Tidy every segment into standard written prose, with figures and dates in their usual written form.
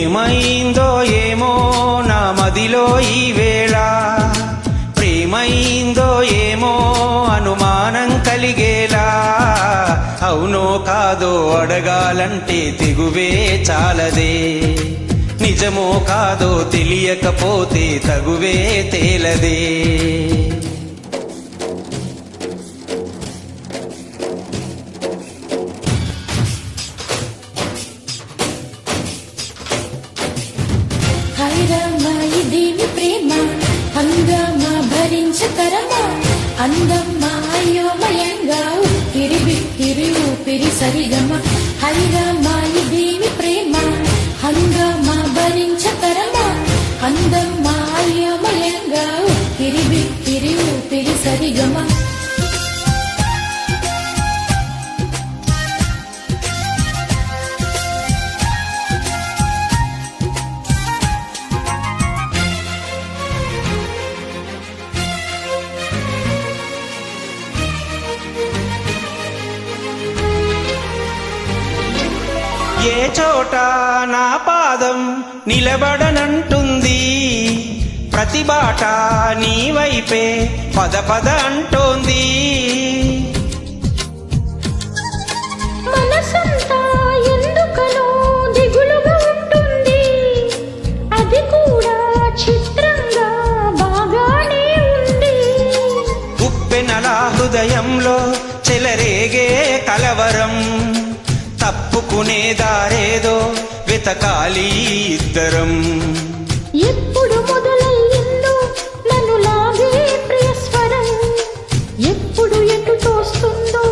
ఏమైందో ఏమో నా మదిలో ఈ వేళ, ప్రేమైందో ఏమో అనుమానం కలిగేలా, అవునో కాదో అడగాలంటే తెగువే చాలదే, నిజమో కాదో తెలియకపోతే తగువే తేలదే. హైరమ్మా ఇదేమి ప్రేమ, హంగామా భరించతరమా, అందమ్మా అయోమయంగా ఉక్కిరి బిక్కిరి ఊపిరి సరిగమ. హైరమ్మా ఇదేమి ప్రేమ, హంగామా భరించతరమా, అందమ్మా అయోమయంగా ఉక్కిరి బిక్కిరి ఊపిరి సరిగమ. ఏ చోట నా పాదం నిలబడనంటుంది, ప్రతి బాట నీ వైపే పద పద అంటోంది. మనసంతా ఎందుకనో దిగులుగా ఉంటుంది, అది కూడా చిత్రంగా బాగానే ఉంది. ఉప్పెనలా హృదయంలో చెలరేగే కలవరం, తప్పుకునే దారేదో వెతకాలి ఇద్దరం. ఎప్పుడు మొదలయ్యిందో నన్ను లాగే ప్రియస్వరం, ఎప్పుడు ఎటు తోస్తుందో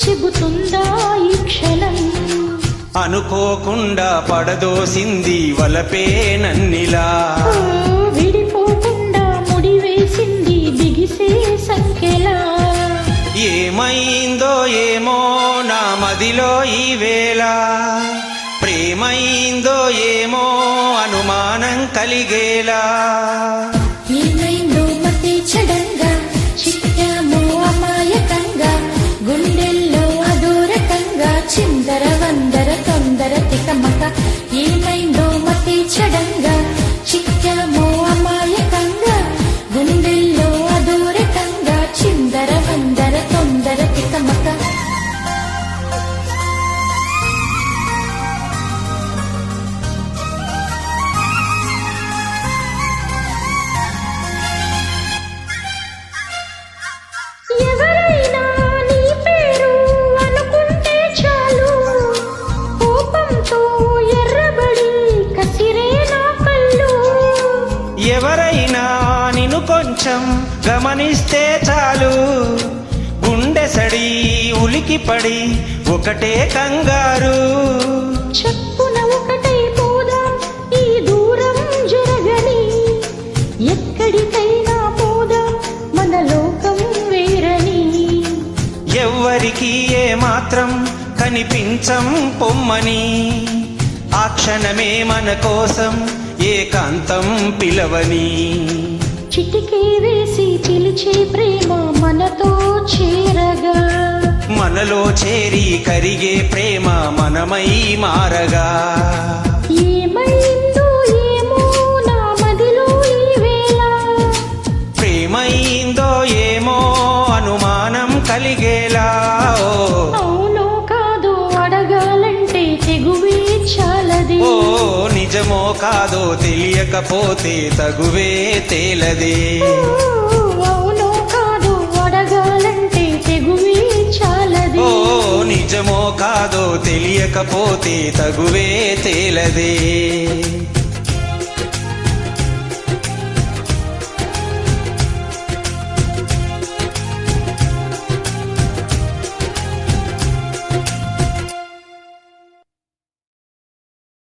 చెబుతుందా ఈ క్షణం. అనుకోకుండా పడదోసింది వలపే నన్నిలా, విడిపోకుండా ముడివేసింది బిగిసే సంఖ్యలా. ఏమైందో ఏమో నా మదిలో ఈ వేళ, ప్రేమైందో ఏమో అనుమానం కలిగేలా. ఏమైందో మతి చెడంగా, చిక్కామో అమాయకంగా, గుండెల్లో అదూరకంగా చిందర వందర తొందర తికమక. ఏమైందో మతి చెడంగా, చిక్కామో అమాయకంగా, గుండెల్లో అదూరకంగా చిందర వందర తొందర తికమక. ఎవరైనా నీ పేరు అనుకుంటే చాలు, కోపంతో ఎర్రబడి కసిరే నా కళ్ళు. ఎవరైనా నిన్ను కొంచెం గమనిస్తే చాలు, గుండెసడి ఉలికిపడి ఒకటే కంగారు. చెప్పున ఒకటై పోదాం ఈ దూరం జరగని, ఎక్కడికైనా పోదాం మన లోకం వేరని. ఎవ్వరికి ఏ మాత్రం కనిపించం పొమ్మని, ఆ క్షణమే మన కోసం ఏకాంతం పిలవని. చిటికే వేసి పిలిచే ప్రేమ మనతో చేరగా, మనలో చేరి కరిగే ప్రేమ మనమై మారగా. ఏమైందో ఏమో నా మదిలో ఈ వేళ, ప్రేమైందో ఏమో అనుమానం కలిగేలా. అవునో కాదో అడగాలంటే తెగువే చాలది. ఓ నిజమో కాదో తెలియకపోతే తగువే తేలదే. అవునో కాదో అడగాలంటే తెగువే చాలది. ఓ నిజమో కాదో తెలియకపోతే తగువే తేలదే.